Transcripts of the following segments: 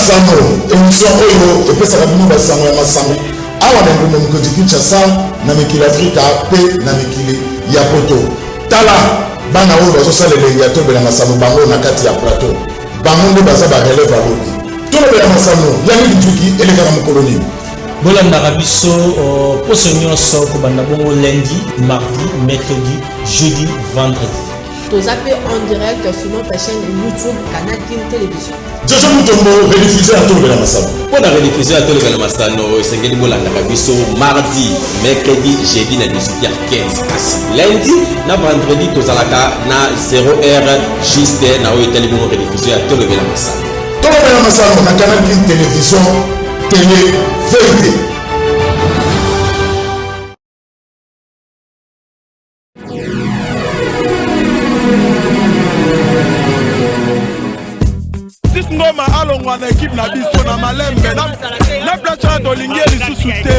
Masano, émission Oyo, et puis ça va venir Masano et Masano. Awa na ngombe mkoti Kinshasa, na mekili Afrika, pe na mekili Yapoto. Tala, bana oyo bazo salele ya tobe na Masano, bango na kati ya plateau. Bango nde baza ba relève à l'obi. Tobe na Masano, yangi lituki, ele kana mkoloni. Bolanda Rabiso, poso nyonso kobanda bongo lundi, mardi, mercredi, jeudi, vendredi. Tozappé en direct sur notre chaîne YouTube Canal King Télévision. Jojo Mutombo rediffuser à Tolo Bela Masano. Pour la rediffuser à Tolo Bela Masano, c'est que nous Bolanda Rabiso mardi, mercredi, jeudi na 18h15. Lundi, na vendredi, tozalaka na 0h juste na hôtel nous rediffuser à Tolo Bela Masano. Tolo Bela Masano na Canal King Télévision, télé vérité. Ngoma alongwa na équipe na biso na malembe na place to lingi lisusu te.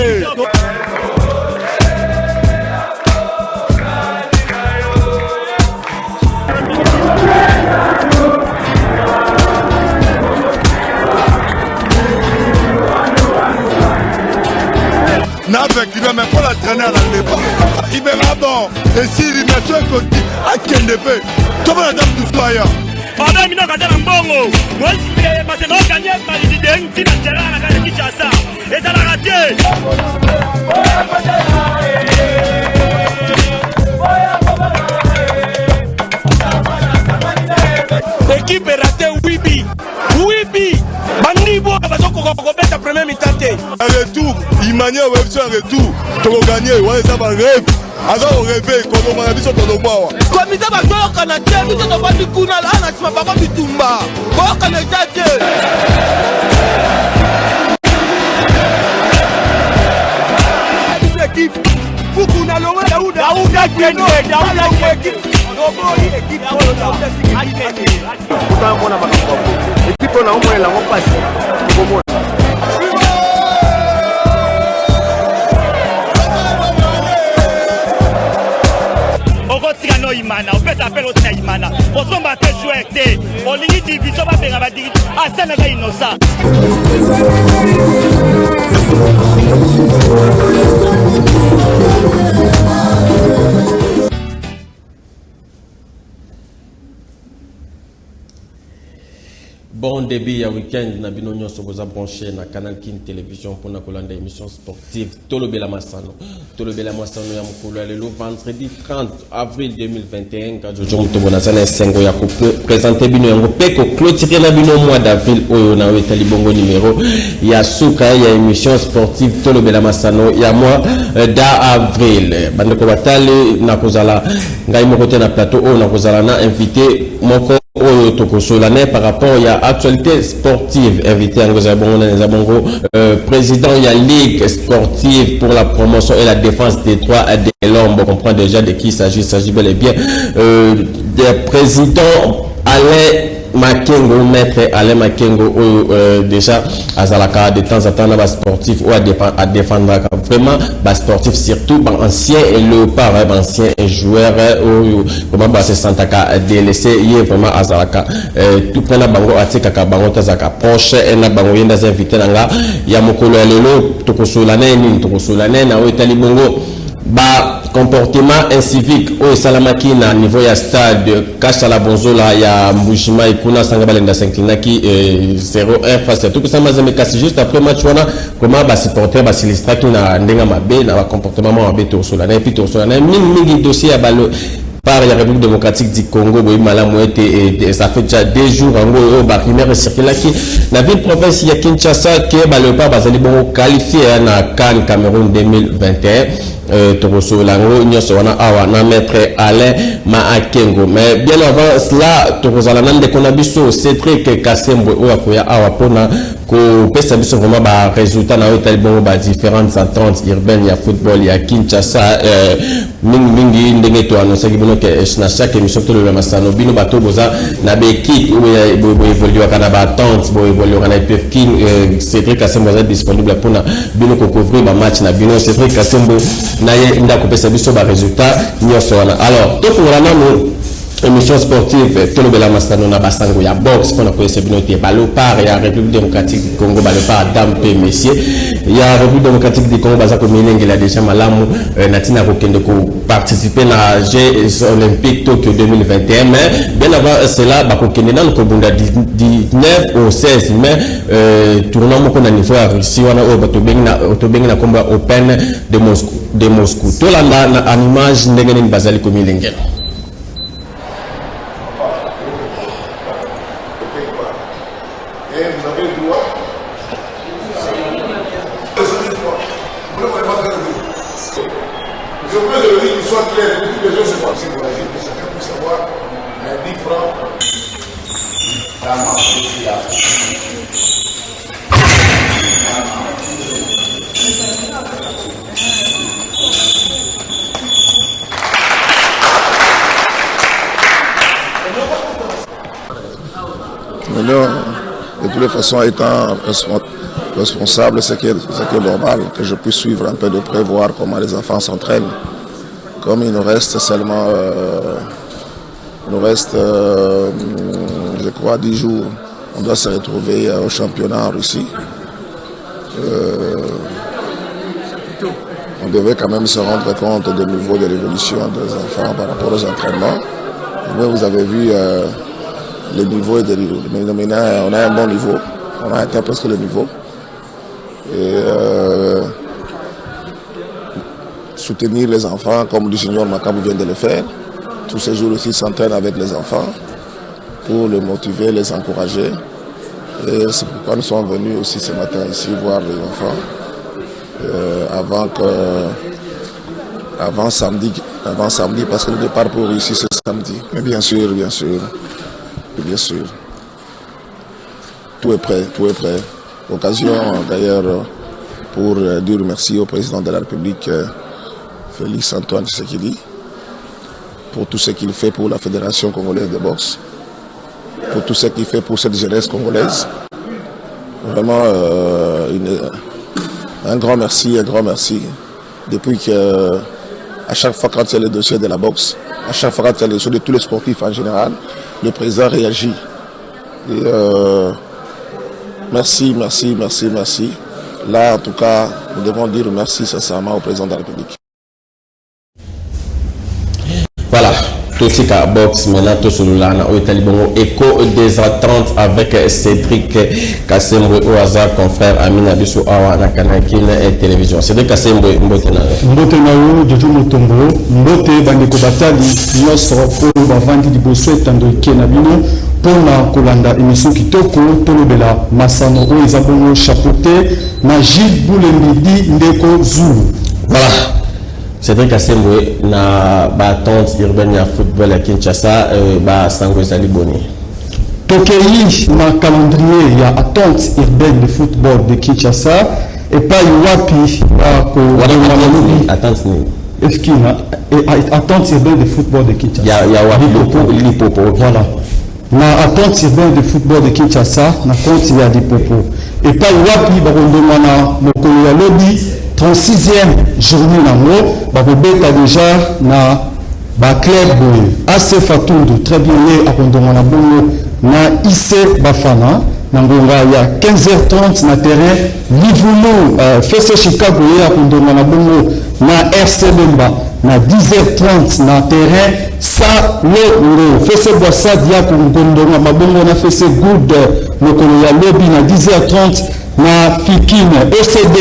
N'avec il même pas la traîner dans le débat. Il verra bon et si il met ce côté à Kendepe. Comment la dame du fire? Pendant minute quand on bongo, moi c'est parce que nous gagnons par les idées qui n'ont pas la carte Kinshasa et ça l'a raté. L'équipe est ratée, oui, Bandibo va se commettre la première mi-temps. Retour, Imania web sur retour, tu vas gagner, ouais ça va rêve. Alors on rêve, quand on a vu sur ton bois. Comité va jouer au Canada, nous sommes pas du coup, là, on n'a pas du tout. Au Canada, équipe, beaucoup n'a l'eau, Daouda Kende, Daouda équipe. Équipe on a au moins la passe. Tirano Imana, on peut s'appeler aussi Imana. On s'en bat jouer, on lit division, on va faire la division. Ah, ça n'est pas innocent. Bon début à week-end, na bino nyonso boza branché na Canal King Télévision pour na kolanda émission sportive Tolo Bela Masano. Tolo Bela Masano ya mukolo le vendredi 30 avril 2021 quand Jojo Mutombo na sana sengo ya ko présenter bino yango pe ko clôturer na bino mois d'avril oyo na wetali bongo numéro ya suka ya émission sportive Tolo Bela Masano ya mois d'avril. Bandeko batale na kozala ngai moko te na plateau oyo na kozala na invité moko par rapport à l'actualité sportive, invité à Ngozabongo, président de la Ligue sportive pour la promotion et la défense des droits de l'homme. On comprend déjà de qui il s'agit bel et bien des présidents Alain Makengo, maître Alain Makengo, déjà Azalaka de temps en temps dans sportif ou à défendre vraiment sportif surtout ancien léopard, ancien joueur comment se sentaka délaissé hier vraiment Azalaka tout près la bango atika ka bango tazaka proche et na bango yenda invité nanga ya mokolo lelo tokosolane na otali bongo ba comportement incivique au salamaki na niveau ya stade Kashala Bonzola ya Mbushima ikuna sanga balenda Sanklinaki 0-1 face à tout ça mazame kasi juste après match wana comment ba supporter ba silistra ki na ndenga mabe na ba comportement mabe to solana et puis to solana mingi dossier ya balo par la République démocratique du Congo boy malamu et ça fait déjà 2 jours en ba rumeur circule qui la ville province ya Kinshasa que ba le pas bazali bon qualifié na CAN Cameroun 2021 Togoso Lango nyonso wana awa na maître Alain Makengo mais bien avant cela Togozalana de konabiso Cédric Kasembo o akoya awa pona ko pesa biso vraiment ba résultat na hôtel bon ba différentes ententes urbaines ya football ya Kinshasa mingi ndenge to annoncer ki bono ke na chaque émission to le masano bino bato boza na be équipe ou évoluer kana ba attente bo évoluer kana PFK Cédric Kasembo est disponible pour na bino ko couvrir ba match na bino Cédric Kasembo na ye nda ko pesa biso ba résultat nyonso wana alors to fungana no émission sportive Tolobela Masano na basango ya boxe qu'on a connaissé binoté balopar ya République démocratique du Congo balopar Dampe messieurs ya République démocratique du Congo baza ko milenge la déjà malamu natina ko kende ko participer na Jeux olympiques Tokyo 2021 mais bien avant cela ba ko kende na ko bunda 19 au 16 mai tournoi moko na niveau ya Russie wana o bato bengi na combat open de Moscou tolanda na image ndenge ni bazali ko milenge. Je veux que le rythme soit clair, que toutes les choses se passent. C'est pour la vie que chacun puisse savoir les 10 francs. La marche ici, là. De toutes les façons, étant responsable, c'est que normal que je puisse suivre un peu de près, voir comment les enfants s'entraînent. Comme il nous reste seulement, je crois, 10 jours, on doit se retrouver au championnat en Russie. On devait quand même se rendre compte de niveau de l'évolution des enfants par rapport aux entraînements. Mais vous avez vu le niveau de on a un bon niveau, on a atteint presque le niveau. Et soutenir les enfants comme le junior Macabou vient de le faire. Tous ces jours aussi s'entraînent avec les enfants pour les motiver, les encourager. Et c'est pourquoi nous sommes venus aussi ce matin ici voir les enfants avant samedi parce que le départ pour ici c'est samedi. Mais bien sûr. Tout est prêt. Occasion d'ailleurs pour dire merci au président de la République, Félix Antoine Tshisekedi, pour tout ce qu'il fait pour la Fédération congolaise de boxe, pour tout ce qu'il fait pour cette jeunesse congolaise. Vraiment un grand merci. Depuis que à chaque fois quand il y a le dossier de la boxe, à chaque fois quand il y a le dossier de tous les sportifs en général, le président réagit. Et merci. Là, en tout cas, nous devons dire merci sincèrement au président de la République. Voilà, tout ce qui est boxe, maintenant, tout ce qui est écho des attentes avec Cédric Kassembo au hasard, confrère Amina Bissou Awa na Kanakin et télévision. Cédric Kassembo, Mbote Naou, Jojo Motombo, Mbote Bandeko Batali, Nyosro, Polo Bavandi di Bosso, Tando Kenabino, Pona Kolanda, émission Kitoko, Tolobela, Massano, Oezabongo, Chapoté, Najib Boulembidi, Ndeko Zulu. Voilà. Cédric Kassembo na attente urbaine ya football à Kinshasa, Sango Ezali Boni. Tokei na calendrier ya attente urbaine de football de Kinshasa et pas Wapi attente urbaine de football de Kinshasa. Il y a Wapi Lipopo. Voilà. Na attente urbaine de football de Kinshasa na compte ya Lipopo. Et pas Wapi barondemana mokolo ya lobby 36e journée nango bakobeta déjà na club AC Fatundu très bien né arondemana bongo na IC Bafana nangonga ya 15h30 na terrain Livumu FC Chicago ya arondemana bongo na RC Bemba na 10h30 na terrain Salongo FC Boissade ya kongondonga mabongo na FC Good lokolo ya lobby na 10h30 na Fikine OCD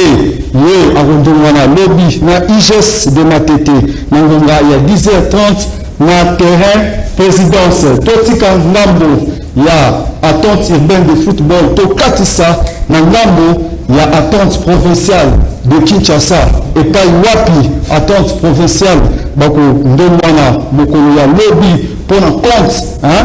ye arondonga na lobby na IGS de Matete nangonga ya 10h30 na terrain présidence totika ngambo ya attente urbaine de football to katisa na ngambo ya attente provinciale de Kinshasa et pas Wapi attente provinciale bako ndomana mokolo ya lobby pour un compte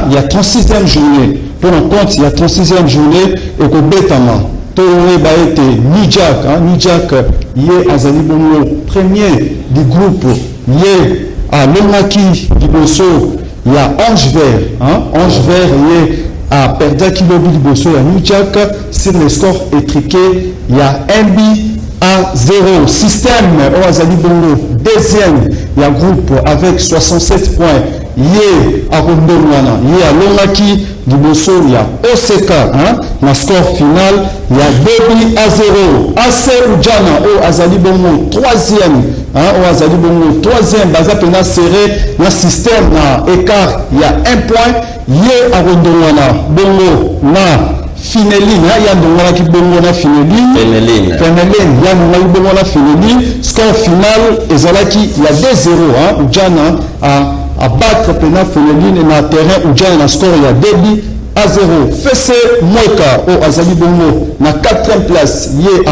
il y a 36e journée pour un compte il y a 36e journée et ko betama to ba été Nijak ye azali bongo premier du groupe ye à Lomaki Liboso il y a Ange Vert ye à Perdaki Lobi Liboso ya Nijak sur le score étriqué il y a 1 but à 0 système au azali bongo deuxième il y a groupe avec 67 points ye akondongwana ye alongaki liboso ya OCK na score final ya 2 à 0. AC Ujana o azali bongo 3e o azali bongo 3e baza pena serré na système na écart ya 1 point ye akondongwana bongo na Fineline, ya ndongwana ki bongo na Fineline ya ndongwana ki bongo na Fineline. Score final ezalaki ya 2-0 Ujana a battre pena Fineline na terrain Ujana na score ya 2 à 0. Fese Mweka o azali bongo na 4e place ye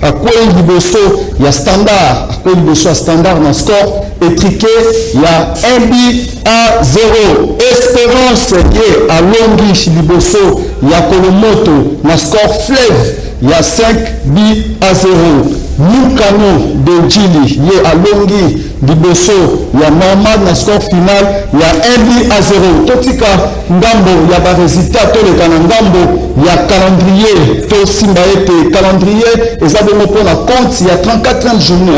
akwei liboso ya standard na score étriqué ya 1 à 0. Espérance ye alongi liboso ya Kolomoto na score fleuve ya 5 à 0. Mukano de Njili ye alongi liboso ya Mamad na score final ya 1 à 0. Totika ngambo ya ba résultat toleka na ngambo ya calendrier to simba ete calendrier ezabongo pona compte ya 34e journée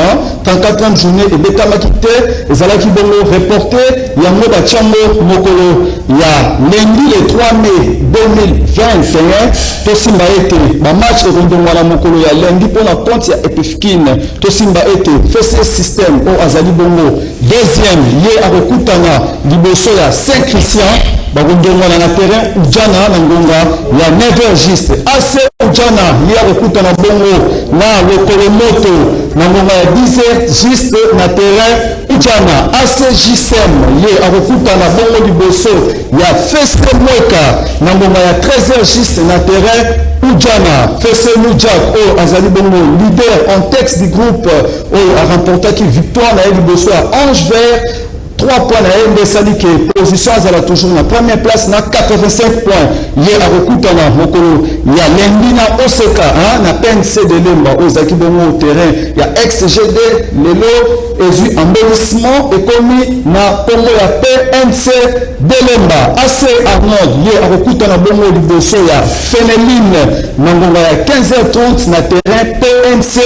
34e journée ebetamaki te ezalaki bongo reporté yango batiango mokolo ya lundi le 3 mai 2021 to simba ete ba match ekondongwana mokolo ya lundi pona compte ya Epifkin to simba ete FC System o azali bongo deuxième ye akokutana liboso ya Saint-Christian bakondongwana na terrain Ujana na ngonga ya 9h juste. AC Ujana ye akokutana bongo na Lokolomoto na ngonga ya 10h juste na terrain Ujana. AC JSM ye akokutana bongo liboso ya Fese Mweka na ngonga ya 13h juste na terrain Ujana. Fese Mujak o azali bongo leader en texte du groupe o a remporté victoire na liboso ya Ange Vert 3 points na MBSali qui position azala toujours na première place na 85 points. Ye a rekutana mokolo ya lendi na OCK na PNC de Lemba ozaki bongo au terrain ya XGD lelo ezu embellissement ekomi na pongo ya PNC de Lemba. AC Arnold ye a rekutana bongo liboso ya Feneline na ngonga ya 15h30 na terrain PNC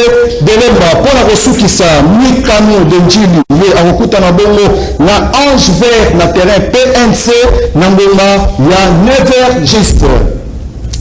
de Lemba pona kosukisa Mikano de Njili ye a rekutana bongo na Ange Vert na terrain PNC na ngonga ya 9h juste.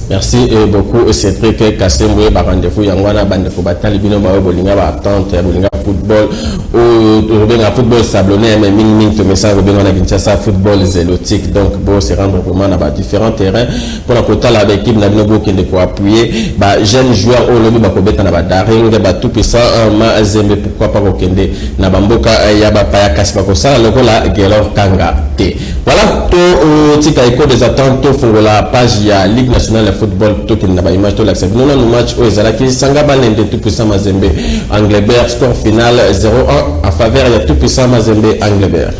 Merci beaucoup Cédric Kassemwe ba rendez-vous yangwana bande ko batali bino ba bolinga ba attente bolinga football au benga football sablonné mais minimum to message benga na Kinshasa football zélotique donc bon se rendre vraiment na ba différents terrains pour la kota la équipe na bino qui ko appuyer ba jeunes joueurs au lobby ba ko beta na ba daring ba tout puissant ma zembe pourquoi pas kokende na bamboka ya ba pa ya kasba ko sala lokola Gelor Kanga te voilà to tika iko des attentes to fongola page ya Ligue nationale football token na ba image to l'accepte non no match o ezalaki sanga balende tout puissant Mazembe Anglebert score final 0-1 en faveur de tout puissant Mazembe Anglebert.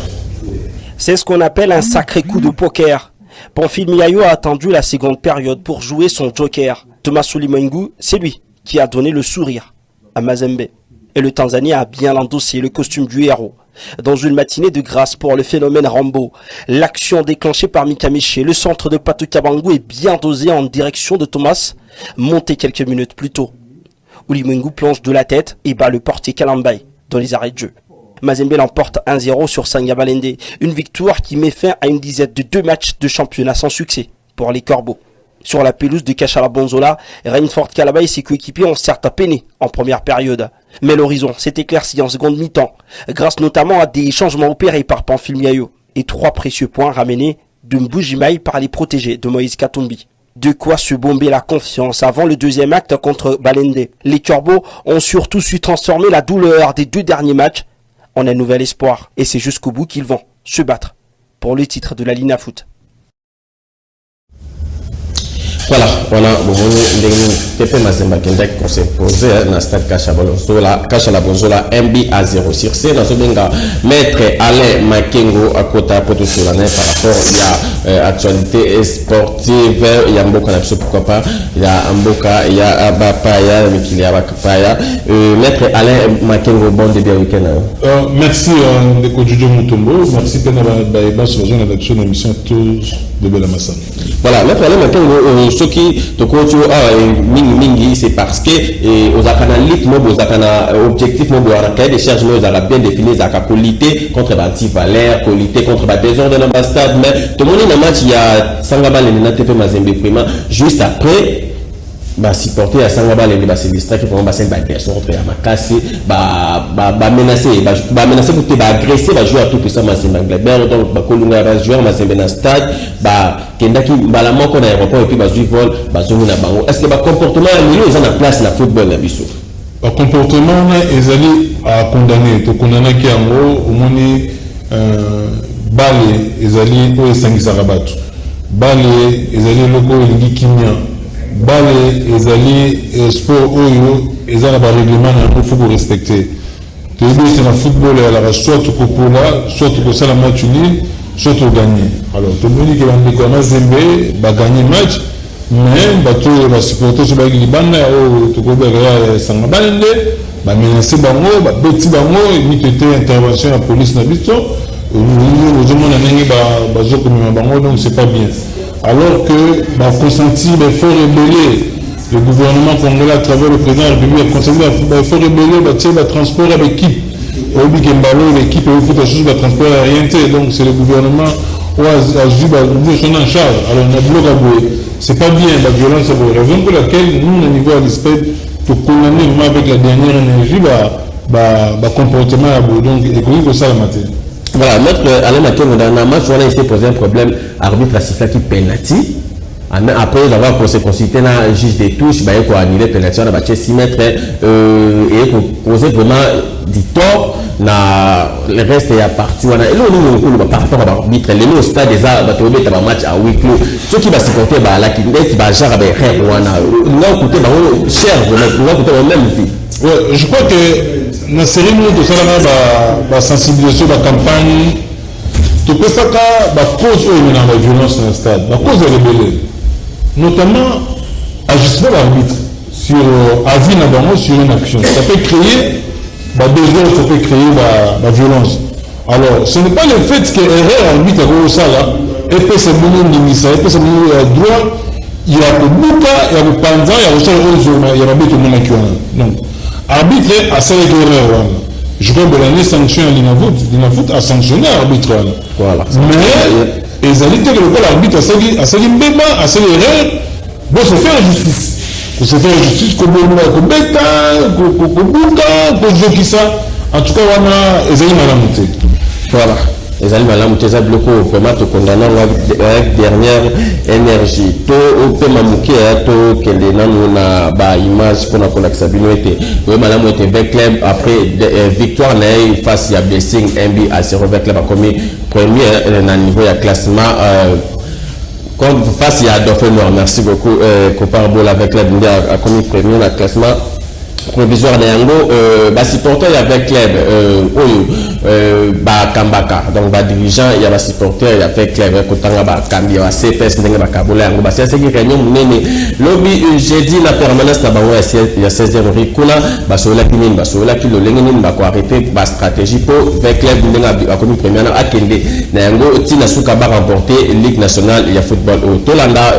C'est ce qu'on appelle un sacré coup de poker. Pamphile Miayo a attendu la seconde période pour jouer son joker. Thomas Sulimangu, c'est lui qui a donné le sourire à Mazembe. Et le Tanzanien a bien endossé le costume du héros. Dans une matinée de grâce pour le phénomène Rambo, l'action déclenchée par Mika Miché, le centre de Patou Kabangu est bien dosé en direction de Thomas, monté quelques minutes plus tôt. Ulimengu plonge de la tête et bat le portier Kalambay dans les arrêts de jeu. Mazembe l'emporte 1-0 sur Sanga Balende, une victoire qui met fin à une dizaine de 2 matchs de championnat sans succès pour les Corbeaux. Sur la pelouse de Kachala Bonzola, Reinford Kalaba et ses coéquipiers ont certes peiné en première période. Mais l'horizon s'est éclairci en seconde mi-temps, grâce notamment à des changements opérés par Pamphile Miayo et 3 précieux points ramenés de Mbujimaï par les protégés de Moïse Katumbi. De quoi se bomber la confiance avant le deuxième acte contre Balende. Les Corbeaux ont surtout su transformer la douleur des 2 derniers matchs en un nouvel espoir. Et c'est jusqu'au bout qu'ils vont se battre pour le titre de la Lina Foot. Voilà, on a TP Mazembe Kendek qu'on s'est posé dans le stade Kachala Bonzola MB à 0 sur C. Dans ce benga, maître Alain Makengo à côté de Potosulane par rapport à l'actualité sportive. Il y a Mboka Napso, pourquoi pas. Il y a Mboka, il y a Abapaya, mais qu'il y a Abapaya. Maître Alain Makengo, bon début week-end. Merci de Kodjojo Mutombo. Merci Pena Baïba sur la rédaction de l'émission Tous de Bela Massano. Voilà, mais maintenant, ce qui te continue mingi, c'est parce que aux acanalytes, aux objectifs, aux cahiers de charges, nous avons bien défini la qualité contre l'anti-valeur, qualité contre la désordre dans le stade. Mais tout le monde dans le match, il y a Sangaba Lenina Mazembe vraiment juste après. Bah supporter à Sangaba les c'est distraire pour passer une personne entre à Makassi menacer pour te agresser va jouer à tout puissant Mazembe Angleterre donc ba kolunga va jouer Mazembe na stade ba kendaki ba la moko na aéroport et puis ba jouer vol ba zongi na bango est-ce que ba comportement ils ont en place na football na biso ba comportement na ezali à condamner to condamner ki yango omoni bale ezali o esangisa rabatu bale ezali loko elingi kimia bale ezali sport oyo ezala ba règlement na faut ko respecter to c'est na football alors soit to kopola soit to sala match nul soit to gagner alors to moni que bande ko Mazembe ba gagner match mais ba to ba supporter so ba libanda o to ko ba sanga bande ba menacer bango ba beti bango ni que intervention la police na biso aux hommes ba zo ko bango donc c'est pas bien. Alors que consentir il faut rebeller le gouvernement congolais à travers le président de la République a consenti il faut rebeller le transport avec équipe l'équipe et il faut le transport aérien donc c'est le gouvernement qui a son en charge alors on a bloqué à bouer c'est pas bien la violence c'est la raison pour laquelle nous au niveau de l'espèce pour condamner avec la dernière énergie comportement à bouer donc économique ça la matière. Voilà, maître Alain Makéo, dans un match, on a essayé de poser un problème arbitre à siffler qui penalty. Après avoir consulté un juge des touches, il faut annuler penalty, on a battu 6 mètres et poser vraiment du tort. Le reste est à partir. Et là, on par rapport à l'arbitre, les stades des arts, un match à huis clos. Ceux qui vont supporter, qui va genre avec rien, on a coûté cher, on a coûté même vie. Je crois que dans la série de la sensibilisation de la campagne, tu peux faire la cause de la violence dans le stade, la cause de la rébellion, notamment ajustement l'arbitre sur avis sur une action. Ça peut créer des besoins, ça peut créer la violence. Alors, ce n'est pas le fait que l'erreur arbitre est ça là, et puis c'est mon limite, et puis c'est mon droit, il y a le bouca, il y a le panza, il y a le sol, il y a le bête au monde qui donc. Arbitre a fait l'erreur. Je crois que l'année sanction à l'Inafoot a sanctionné l'arbitre. Voilà. Mais les alliés que l'arbitre a fait l'erreur, a fait l'erreur, bon, c'est faire justice. Pour se faire justice, comme on bêta, comme ça. En tout cas, on a les alliés malamutés. Voilà. Les aliments là, nous avons beaucoup vraiment te condamnant avec dernière énergie. Tout au paiement mouké, tout que les gens na ba image qu'on a connecté était. Oui, madame était avec club après victoire là face à Blessing MB à 0 avec club a commis premier na niveau de classement. Comme face à Dauphin Noir, merci beaucoup. Comparable avec club a commis premier na classement. Provisoire de Yango, supporter avec club, Kambaka, donc dirigeant, il y a supporter, il y a fait club, Kotanga, Kambi, il y a CPS, il y a Kabola, c'est ce qui est lobby, j'ai dit la permanence, il y a 16 heures, Rikuna, Basola Pinin, Basola Kilo, Lenin, Bako arrêter, stratégie pour, avec club, il y a commis première, à Kende, Nayango, Tina Soukaba remporté, Ligue nationale, il y a football au Tolanda,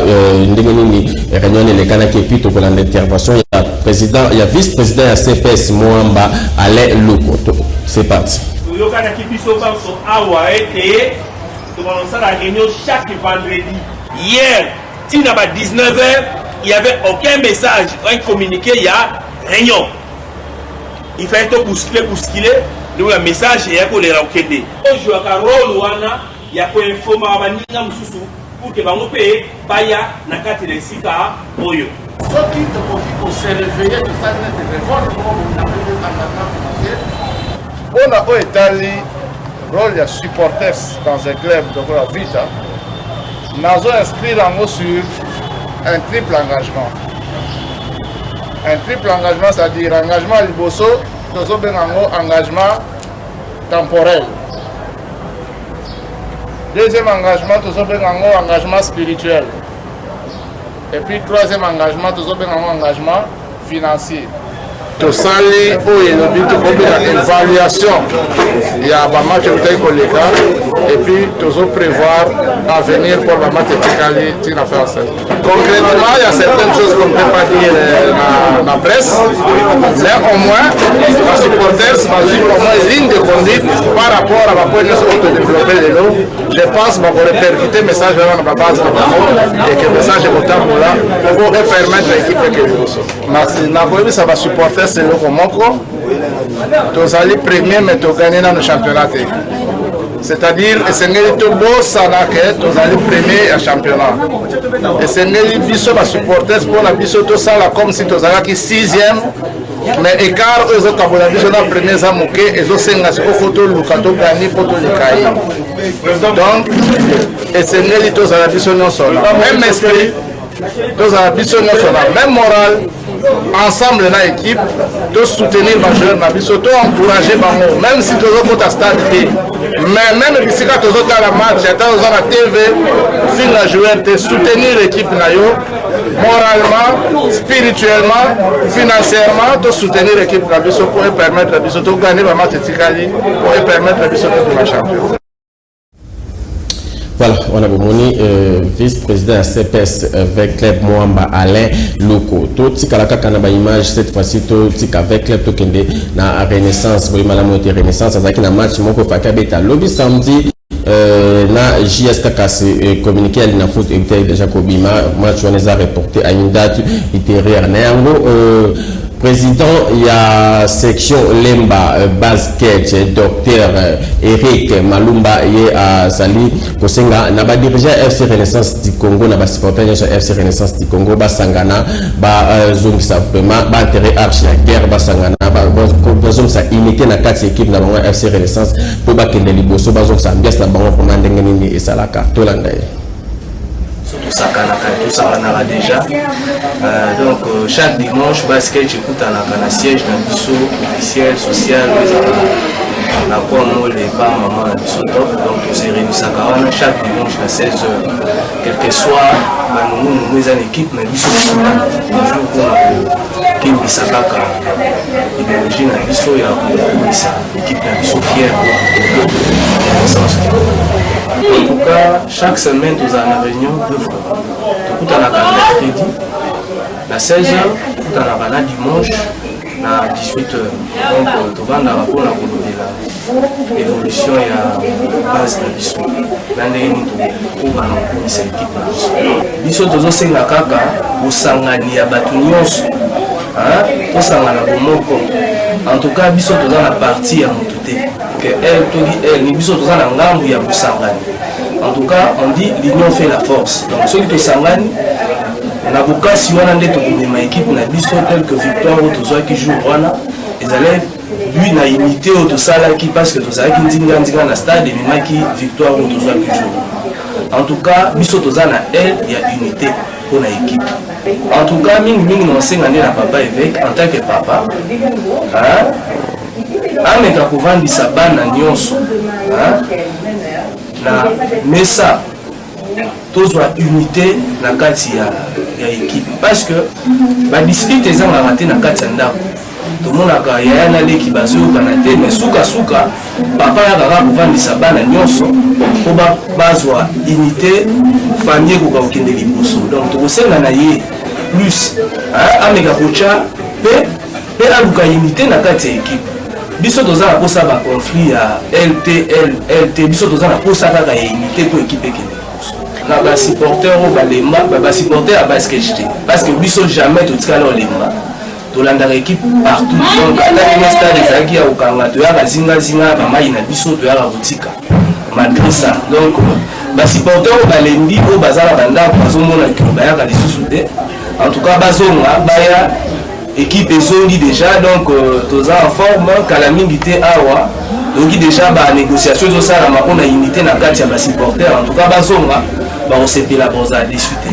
Ndengeni, Réunion, les Kanaki, puis tout pour l'intervention, il y a président, il y a vice-président à CPS Moamba, Alain Lokoto. C'est parti. La réunion chaque vendredi. Hier, à 19h, il n'y avait aucun message, un communiqué, il y a réunion. Il fallait tout bousculer. Donc, un message, il y a pour les raukende. Aujourd'hui, il y a pour informer pour que vous payiez Baya, Nakati, les Sika, Boyo. Ceux qui te motivent pour se réveiller de ça, de réforme, comme on appelle le engagement financier. On a établi le rôle des supporters dans un club de la Vita. Nous avons inscrit sur un triple engagement. Un triple engagement, c'est-à-dire engagement à l'Iboso, nous avons un engagement temporel. Deuxième engagement, nous avons un engagement spirituel. Et puis, troisième engagement, nous avons un engagement financier. tosali oyo elobi tokobela évaluation ya bamatch ekutaki koleka et puis tozoprévoir avenir pour bamatch etikali tina faire ça. Concrètement, il y a certaines choses qu'on ne peut pas dire dans la presse, mais au moins les supporters suivent au moins une ligne de conduite par rapport à la point de autodévelopper de l'eau. Je pense qu'on va répercuter le message dans la base de la et que le message est autant là pour permettre à l'équipe de l'eau. Merci. Ça va supporter c'est le Komoko. Tous allés premiers, mais tous gagner dans le championnat. C'est-à-dire, c'est un beau sanake, tous allés premiers à championnat. Et c'est un biso va supporter pour la biso tout ça là comme si tous allés qui 6e. Mais écart eux autres quand la biso dans premier zamuke et autres c'est une photo lukato gagner pour tout les cahiers. Donc, et c'est un tous allés biso non solo. Même esprit. Tous à la biso même morale, ensemble dans l'équipe, tous soutenir les joueurs, tous encourager, même si tous autres à stade, mais même si tous autres à la match, tous à la TV, fin la joueur, soutenir l'équipe moralement, spirituellement, financièrement, tous soutenir l'équipe pour permettre à biso de gagner le match pour permettre à biso de la champion. Voilà, on a besoin vice-président CPS avec Club Mwamba Alain Loko. Tout ce qu'on a image cette fois-ci, tout ce qu'avec Club Tokende na Renaissance, oui, madame de Renaissance, avec un match mon Fakabeta. Lobby samedi na JS Kakasi communiqué à l'Inafoot et déjà Kobima, match on les a reporté à une date ultérieure. Néanmoins, président, il y a section Lemba basket, docteur Eric Malumba et à Sali Kosenga n'a pas dirigé FC Renaissance du Congo, n'a pas supporté FC Renaissance du Congo, Basangana, Zoom ça vraiment, intérêt archi la guerre, Basangana, Zoom ça imité na 4 équipes dans le FC Renaissance pour bakende liboso, Zoom ça bien la banque pour mandengeni et ça la carte landaye. Tout ça déjà. Donc chaque dimanche, basket, j'écoute un siège dans le biseau officiel, social, la pomme, les pas, maman, le biseau top. Donc on s'est réunis chaque dimanche à 16h. Quel que soit, nous sommes en équipe, mais biseau toujours pour Kim Bisakaka. Idéologie dans le biseau, il y a l'équipe dans le biseau fière. En tout cas, chaque semaine, nous avons une réunion 2 fois. Tout à la mercredi, à 16h, tout à la dimanche, à 18h. Donc, nous avons un rapport à l'évolution et à la base de l'issue. Nous avons une équipe. L'issue de l'issue, nous avons en tout cas, nous sommes dans la partie à monter. En tout cas, on dit l'union fait la force. Donc, ceux qui sont on a beaucoup si on a une équipe, on a dit tel que Victoire ou qui joue ils allaient lui na imité au tout ça qui passe que tout ça qui dit dans stade et même qui Victoire ou tout qui joue. En tout cas, nous sommes dans elle, il y a unité pour l'équipe. En tout cas, nous sommes dans papa évêque en tant que papa. Ameka kovandisa bana nyonso na mesa tozwa unité na kati ya équipe parce que ba dispute ezanga raté na kati ya ndako tomonaka yaya na leki bazoyoka na te mais suka papa yakaka kovandisa bana nyonso po bazwa unité famille koka kokende liboso donc tokosenga na ye plus ameka kocha pe aluka unité na kati ya équipe. Biso toza na posa ba conflit ya LT biso toza na posa kaka ya unité pour équipe ekende na ba supporter o balemba ba supporter ya basket parce que biso jamais totikala olemba tolanda équipe partout donc atali na stade ezalaki ya kokanga toyaka zinga bamai na biso toyaka kotika malgré ça donc ba supporter o balembi o bazala bandako bazomona kilo bayaka lisusu te en tout cas bazonga baya équipe ezongi déjà donc toza en forme kala mingi te awa donc déjà ba négociation ezosala mpona unité na kati ya ba supporter en tout cas bazonga bakosepela boza discuter.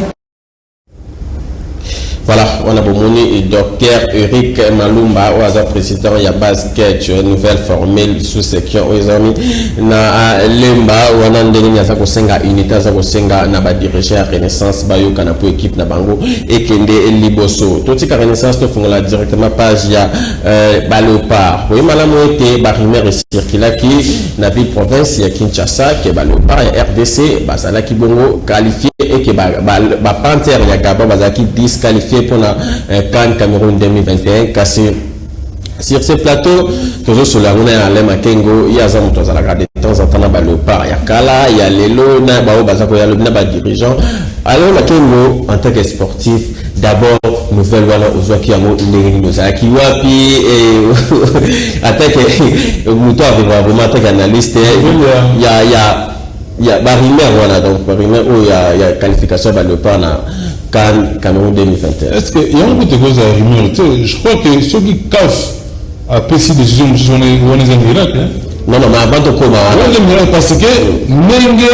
Voilà, on a bomoni docteur Eric Malumba, au président ya basket, nouvelle formule sous section aux amis na lemba wana ndenge ya ko senga unité za ko senga na ba diriger Renaissance ba yoka na po équipe na bango et kende liboso. Toti ka Renaissance to fongola directement page ya Balopard. Oui malamu été ba rumeur circula qui na ville province ya Kinshasa que Balopard ya RDC basala ki bongo qualifié et que ba Panther ya Gabon bazaki disqualifié pour la CAN Cameroun 2021 cassé sur ce plateau toujours sur la route à Lema Kengo il y a ça moto za la de temps en temps na Balopard ya kala ya lelo na ba bazako ya lobina ba dirigeant alors la Kengo en tant que sportif d'abord nouvelle wala ozwaki yango ndenge nozaki wapi attaque moto avec vraiment attaque analyste il y a Barimère voilà donc Barimère où il y a qualification Balopard na CAN Cameroun 2021. Est-ce qu'il y a un peu de cause à rumeur? Je crois que ceux qui cassent à PC décision de son Irak. Non, mais avant de commencer. Parce que Mengue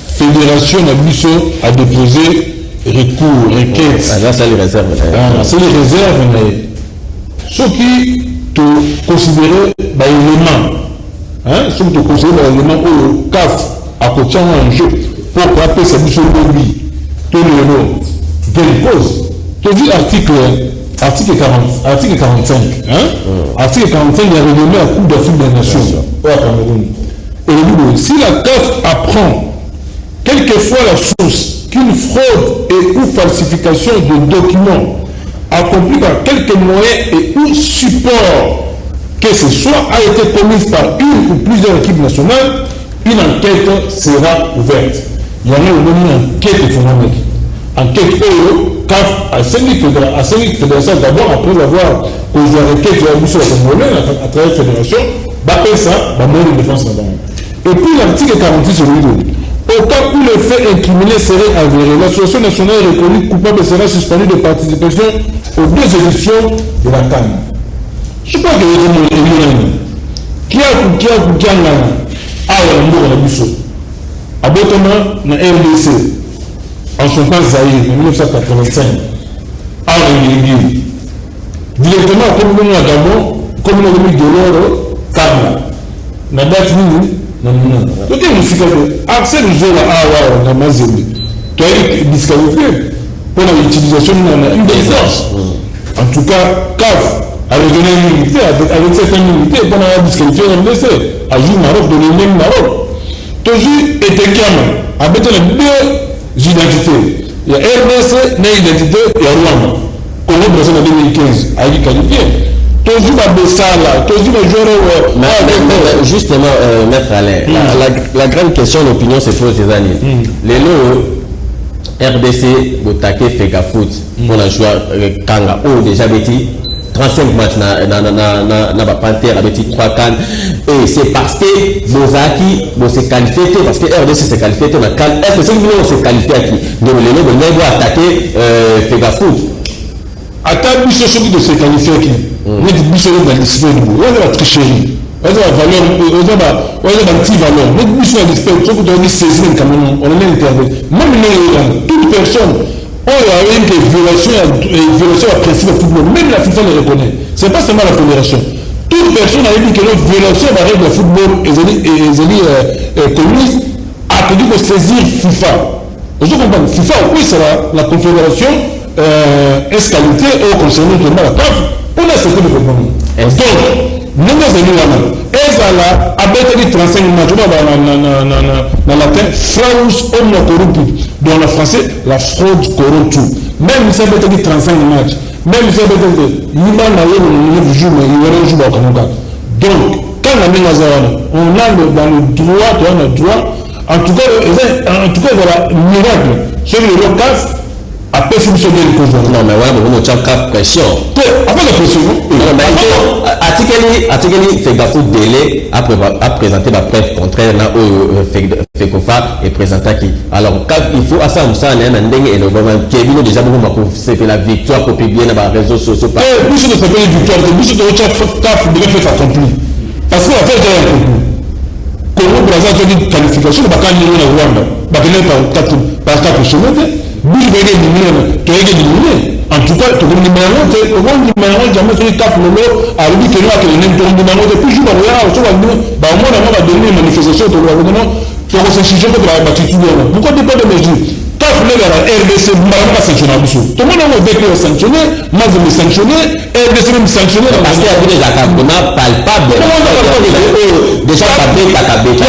Fédération Nabusso a déposé recours, requête. Ça, c'est les réserves. C'est les réserves. Ceux qui te considèrent l'élément, ceux qui te considèrent l'élément où CAF a coché un jeu pour appeler sa mission lobby. Tout le monde. Quelle cause? Tu as vu article 45, article 45, il y a renommé à Coupe d'Afrique des Nations au Cameroun. Et si la CAF apprend quelquefois la source qu'une fraude et ou falsification de documents accomplis par quelques moyens et ou supports que ce soit a été commise par une ou plusieurs équipes nationales, une enquête sera ouverte. Il y en a une enquête phénoménale. Enquête CAF à fédération d'abord après avoir causé la requête de la mission à travers la fédération, appelle ça la moyen de défense là-bas. Et puis l'article 46 sur le au cas où le fait incriminé serait avéré, l'association nationale reconnue coupable sera suspendue de participation aux deux éditions de la CAN. Je crois que qui a la mission abottement na RDC en son temps Zaïre en 1985 à Rengi directement comme nous à Gabon comme nous avons mis de l'or Karna na date nini na nini donc il musique accès le jeu là na Mazembe tu as disqualifié pour l'utilisation de une licence en tout cas CAF a raisonné une unité avec certaines unités pour la disqualifier RDC à jouer Maroc de l'Union Maroc toujours était calme avec les deux identités. Il y a RDC, une identité, et Rwanda. Congo Brésil en 2015 a été qualifié. Toujours à Bessala, toujours à jouer. Justement, Maître Alain, la grande question, l'opinion se pose des années. Les lots RDC, Botake, Fegafoot, pour la joueur Kanga, ou déjà Betty. 35 matchs na Panther avec 3 cannes et c'est parce que Mozaki s'est qualifié parce que RDC s'est qualifié dans la canne est-ce que c'est nous s'est qualifié qui donc les gens doivent attaquer Fegafoot attaque Bisso celui de se qualifier qui mais Bisso dans la discipline on a la tricherie on a la valeur on a la anti-valeur mais Bisso dans la discipline ce que tu as dit saisir quand même on est intervenu même toute personne il y a une violation à principe de football. Même la FIFA le reconnaît. Ce n'est pas seulement la fédération. Toute personne a dit que la violation de la règle de football est commise a pu saisir FIFA. Vous comprenez? FIFA, oui, c'est la confédération escalitée au concernant la CAF pour la sécurité du football. Donc, nous avons ezala abeteli 35 matchs dans latin fraus homo corrupti dans le français la fraude corrompue même si abeteli 35 matchs même si abeteli lima na yo le jour mais il y aura un jour donc quand on a dans le droit en tout cas voilà miracle sur le CAF après c'est monsieur de cause non mais voilà vous avez CAF pression après la pression article Fegafoot délai a présenté la preuve contraire là Fekofa et présenté qui alors il faut à ça on a un ndenge et le gouvernement qui est déjà beaucoup c'est la victoire pour publier dans les réseaux sociaux pas plus de cette victoire de plus de CAF devait faire accompli parce que la fait déjà accompli Congo Brazzaville une qualification de Bakani na Rwanda Bakani par 4 chemins Bouge va éliminé, tu as éliminé. En tout cas, tu as dit numéro, jamais sur les cap lolo, à lui qui a donné un numéro, puis je vais voir, on va donner une manifestation, tu vas donner, tu vas se chier contre la battue. Pourquoi tu pas de mesures? CAF le la RDC, ne va pas sanctionner. Tout le monde a vécu sanctionné, moi je me sanctionné, RDC me sanctionné. Parce qu'il y a des accompagnements palpables. Déjà, ça fait la cabine.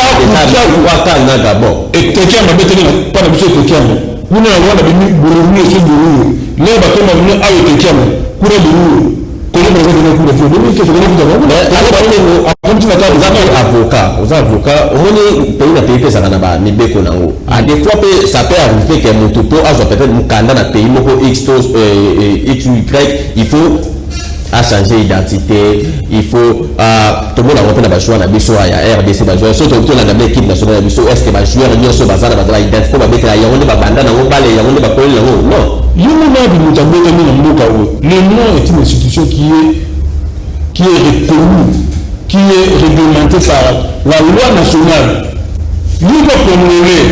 Et quelqu'un m'a bêté, pas de monsieur quelqu'un. Vous n'avez pas de boulot, sur le boulot. Là, il va tomber à quelqu'un. Pour le boulot. Aux avocats, on est pays n'a payé ça là-bas, ni béco nango. À des fois, ça peut arriver que mon topo a peut-être mon candidat dans pays, mon X, Y, il faut à changer d'identité, il faut tout le monde a refait la choix na biso ya RDC ba joueur surtout tout la équipe nationale biso est-ce que ba joueur nyonso bazala bazala identité ba beta ya wonde ba banda na ngobale ya wonde ba kolela ngo non yumuna bi mutambe na mboka o le nom est une institution qui est reconnue, qui est réglementée par la loi nationale. Nous doit contrôler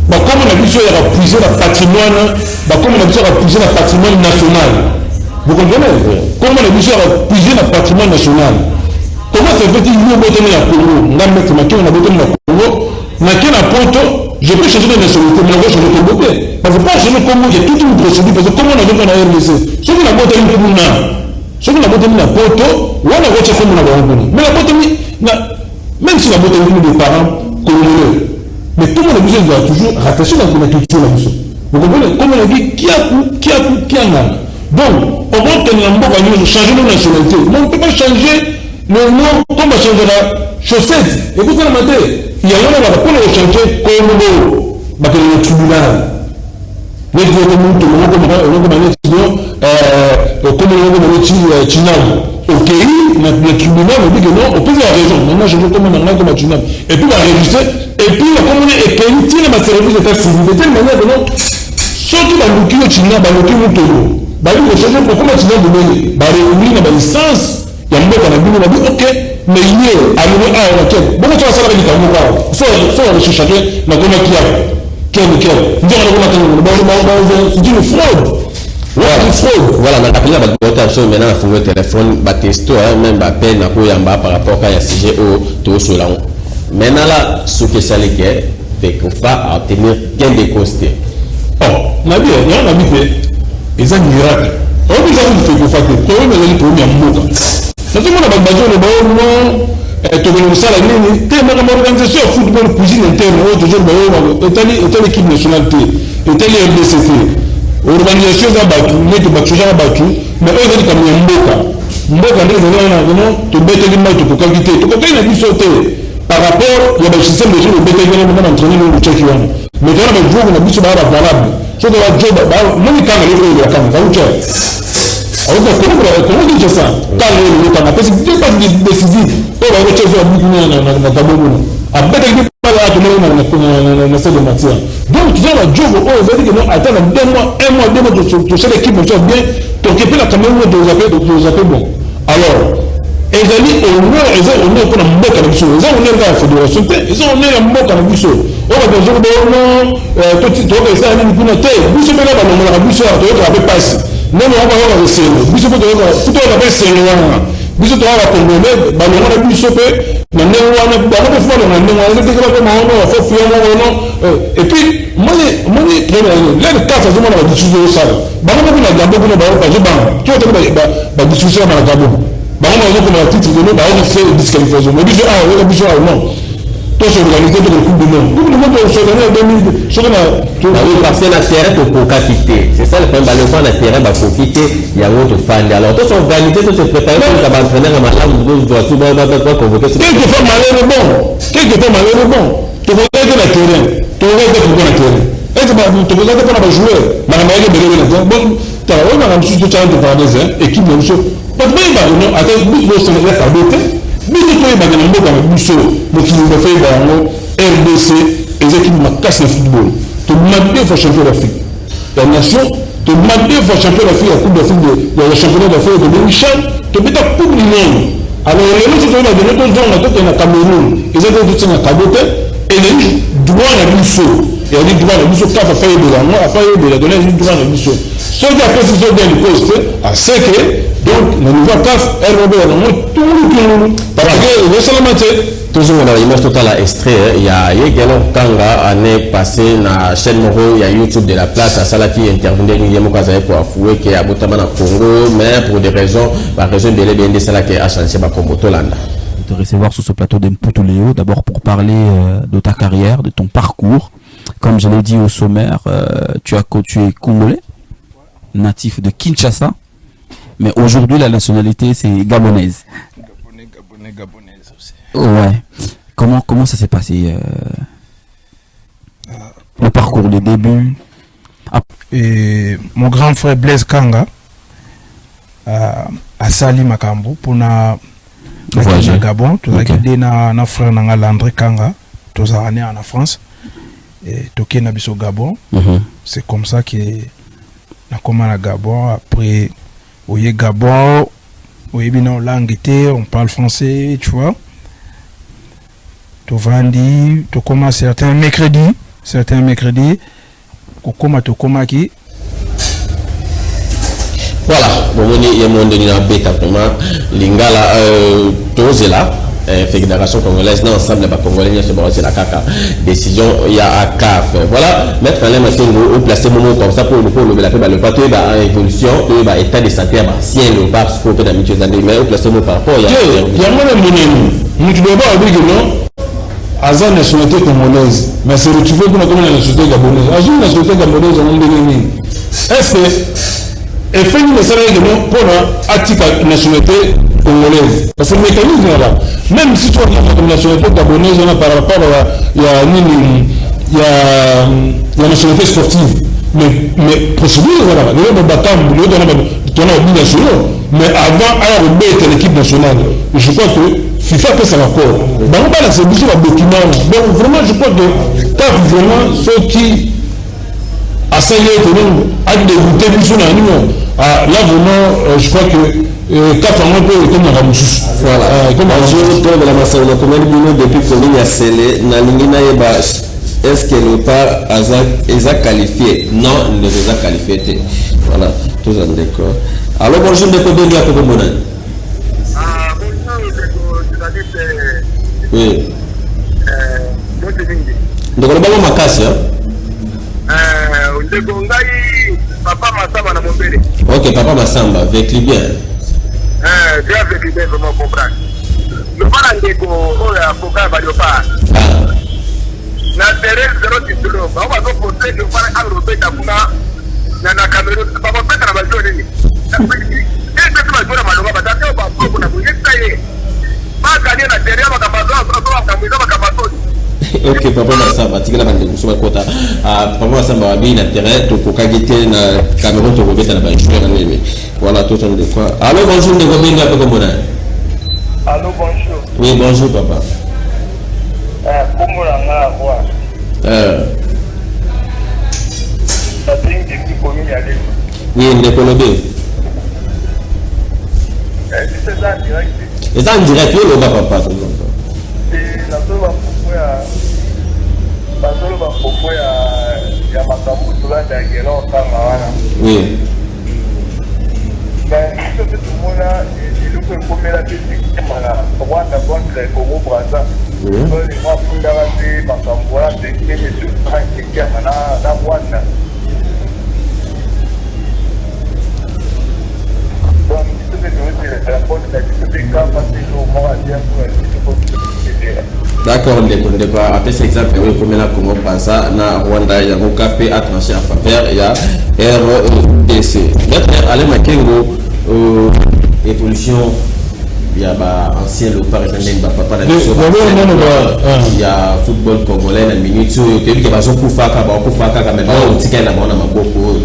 comme on a vu sur la puiser le patrimoine, comme on a vu sur la puiser le patrimoine national. Vous comprenez? Comment on a vu sur la puiser le patrimoine national? Comment ça fait qu'il nous a botté la Congo? On a mis on a botté la Congo. Mais quel apporte? Je peux changer de nationalité, mais on va changer de Congo. Parce que pas changer de Congo, il y a toute une procédure. Parce que comment on a vu qu'on a RDC? Ceux qui ont botté le Congo, ceux qui ont botté la poto, on a voté comme on a voté. Mais la botté, même si la botté des parents congolais, mais tout le monde a besoin de toujours rattacher la culture là-dessus. Vous comprenez? Comme on a dit, qui a un. Donc, on va tenir un bon changer de nationalité. Mais on ne peut pas changer le nom comme on change la chaussette. Écoutez la matin, il y a un moment où on va changer comme le tribunal. Les gens qui ont été ok, le tribunal me dit que non, on peut avoir raison. Maintenant, je veux comme un comme un tribunal. Et puis, la réviser. Et puis, la commune est payée, tiens, ma service d'état civil. De telle manière que non, surtout dans le kilo chinois, dans le kilo tolo, bah, il faut changer pour comment tu vas donner. Bah, réunir dans l'essence, il y a un mot qu'on a dit, on a dit, ok, mais il y a un mot à laquelle. Bon, ça va être un mot à laquelle. Soit on cherche chacun, mais comment qui a. Quel. C'est une fraude. Voilà, on a appelé la votation maintenant il faut le téléphone, testo, même peine à quoi par rapport à sujet au tout sur la. Maintenant là, ce que ça les guerre, fait qu'on va obtenir gain de costé. Oh, on a vu, ils ont un miracle. On a fait qu'on fasse que tout le monde est premier mot. Ça tout le monde a besoin de bon tu veux ça la ligne, telle organisation football cuisine interne, toujours est l'équipe nationale, est le RDCT. Organisation za batu, mais tu batu já batu, mais eux ils comme mboka ndio zinaona tu bete ni mtu kukagite, tu kokana ni sauté par rapport ya ba système de jeu de bete ni mwana entraîner le check wana. Mais dans le jeu na biso ba valable. So de la job ba moni kanga le ya kanga uche. Alors comment dire ça? Kanga le kanga parce que c'est pas décisif. On va rechercher un but na tabou. A bete ni pas de na salle de matière. Donc tu vois la job on veut dire que non attends 2 mois 1 mois 2 mois tu sais l'équipe soit bien t'occuper la caméra de vous appeler bon. Alors ils allaient au moins ils ont pour la mboka na biso ils ont la fédération ils ont la mboka na biso on va dire bon tout tu vois ça ni kuna te biso bela ba na biso to ka passe non on va voir c'est biso to ka passe wana biso to va congolais ba na biso pe na wana ba na fois na wana te ka ma on faut fier et puis moi là le cas ça demande la discussion ça ba na kuna gambo kuna ba pas je ba tu ba discussion na gambo ba on a comme titre de ba on fait disqualification mais biso non tout s'organiser pour le coupe du monde on s'organise en 2000 sur la parce que la terre pour quitter c'est ça le problème le fond la terre va profiter il y a autre fan alors tout s'organiser tout se préparer pour la entraîner à madame doit souvent pas convoquer quelquefois malheur bon tu regardes la terrain tu regardes pour la terrain est-ce que tu regardes pour la joueur madame elle est bien bon tu as on a juste de challenge de paradise équipe de monsieur pas de non attends bus de Sénégal à beauté biso to yeba na mboka na biso mokili ba fay bango RDC les équipes makas de football to mabé fa champion d'Afrique la nation to mabé fa champion d'Afrique la coupe d'Afrique de la championnat d'Afrique de Michel to beta coupe du monde alors les autres on a donné deux ans na Cameroun ils ont tout ça na Kabote et les droit na biso il y a des droits de mission qui a fait de donner une droit de mission. Ce qui a précisé dans le poste, à ce que, donc, le nouveau CAF, elle va tout, parce que le seul matin, toujours dans l'image totale à extrait, il y a Yegelo Kanga, année passée, dans la chaîne Moro, il y a YouTube de la place, à Sala qui intervenait, il y a Mokazaï pour Afoué, qui est à Botamana Congo, mais pour des raisons, par raison de l'EBND Sala qui a changé par Combo Tolanda. De recevoir sur ce plateau d'Mputu Léo, d'abord pour parler de ta carrière, de ton parcours. Comme je l'ai dit au sommaire, tu es congolais, natif de Kinshasa, mais aujourd'hui la nationalité c'est gabonaise. Gabonaise aussi. Ouais. Comment ça s'est passé le parcours, les débuts? Et mon grand frère Blaise Kanga a sali makambo pour na Gabon, tout ça qui na frère nanga Landré Kanga, tout ça né en France et toké na biso Gabon. C'est comme ça que na comment na Gabon après oye Gabon, oye bino langue on parle français, tu vois. Tu vendis, tu commences certains mercredis, tu commences qui. Voilà, bon, il y a mon dernier bêta vraiment, l'ingala, Tozela, Fédération congolaise, non, ensemble, pas congolais, c'est la caca, décision, il y a à CAF. Voilà, mettre en l'air, au placer mon mot comme ça pour le plateau, il y a évolution, il y a état de santé, ancien, le pape, pour peut-être d'habitude, mais au placer mon par rapport, il y a moi même mon tu dois pas oublier que non, Azan nationalité congolaise, mais c'est retrouvé pour la nationalité gabonaise. Azan nationalité gabonaise, on est est-ce que et fait une message de nom pour la nationalité congolaise. Parce que le mécanisme est là. Même si tu as une nationalité gabonaise, on a par rapport à la nationalité sportive. Mais procédure, voilà. Le mais avant, il y a l'équipe nationale. Je crois que FIFA peut ça encore. Donc, c'est un document. Donc, vraiment, je crois que quand vraiment ceux qui à ça il est a débuté là vraiment je crois que CAF a un peu comme la Ramoussous. Voilà. Comme la masse on a combien de minutes depuis qu'on y a scellé na lingina yeba est-ce que le par Isaac qualifié? Non, il ne les a qualifiés. Voilà, tous en d'accord. Alors bonjour de Kobe de Kobe Monan. Ah bonjour de oui. Donc on va voir ma casse hein. Papa Massamba na Mombele. Ok, Papa Massamba, vécu bien. Bien vécu bien, comment comprendre. Le parent de Go, la Foka Badiopa. Na terrain 0 titolo, on va donc poser le parent européen d'Abuna, na Cameroun, papa peut-être la balle nini. Et c'est ma joie maloma, parce que on va pour na bouger ça y est. Pas gagner la terrain, on va pas ok, Papa Massamba, tu as la quota. Papa Massamba a bien intérêt, tu peux gagner na Cameroun, tu peux mettre la balle jouer en lui. Voilà, tout le monde quoi. Allô, bonjour, de combien de temps comme on allô, bonjour. Oui, bonjour, papa. Comment on a quoi? Ça tient depuis combien d'années? Oui, on est colombien. C'est ça en direct. C'est ça en direct, oui, le papa, tout le monde. C'est la seule fois ya makambo tulanda ngela otanga wana. Oui. Mais ce que tout le monde a, il faut combien la technique voilà, Rwanda contre Congo Brazza. Les gens font d'arrêter makambo voilà, c'est que monsieur Frank qui a na Rwanda. Donc ce que nous c'est la bonne la discussion quand parce que nous on va dire d'accord, on débat. Après cet exemple, oui, comme la Congo Brazza, na Rwanda, il y a un café à trancher en faveur, il y a RDC. Maintenant, allez Makengo, évolution, il y a ancien le par exemple, papa il y a football congolais, la minute, il y a pas beaucoup faka, mais on tika na bana maboko,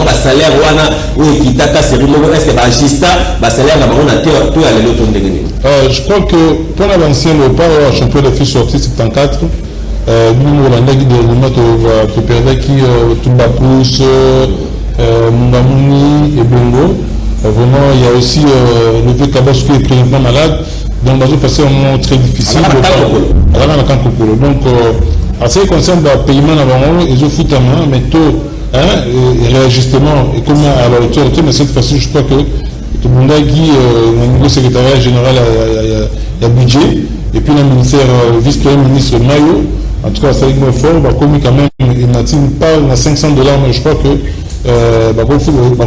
na salaire wana ou kitaka série mo est-ce que ba gista ba salaire na bana tout aller l'autre ndengeni. Je crois que pour l'ancien le par champion de fils sorti 74 nous on a dit de notre que perdait qui Tumba Pousse Mungamuni et Bongo. Vraiment, il y a aussi le vieux Kabas qui est présentement malade. Donc, on va passer un moment très difficile. Donc, En ce qui concerne le paiement ils ont foutu à main, mais tôt, et réajustement, et comme à la hauteur, mais cette fois-ci, je crois que tout le monde a dit, au niveau secrétariat général, il y a budget, et puis le ministère, vice-premier ministre Mayo, en tout cas, ça est fort, comme quand même, il n'a pas $500, mais je crois que,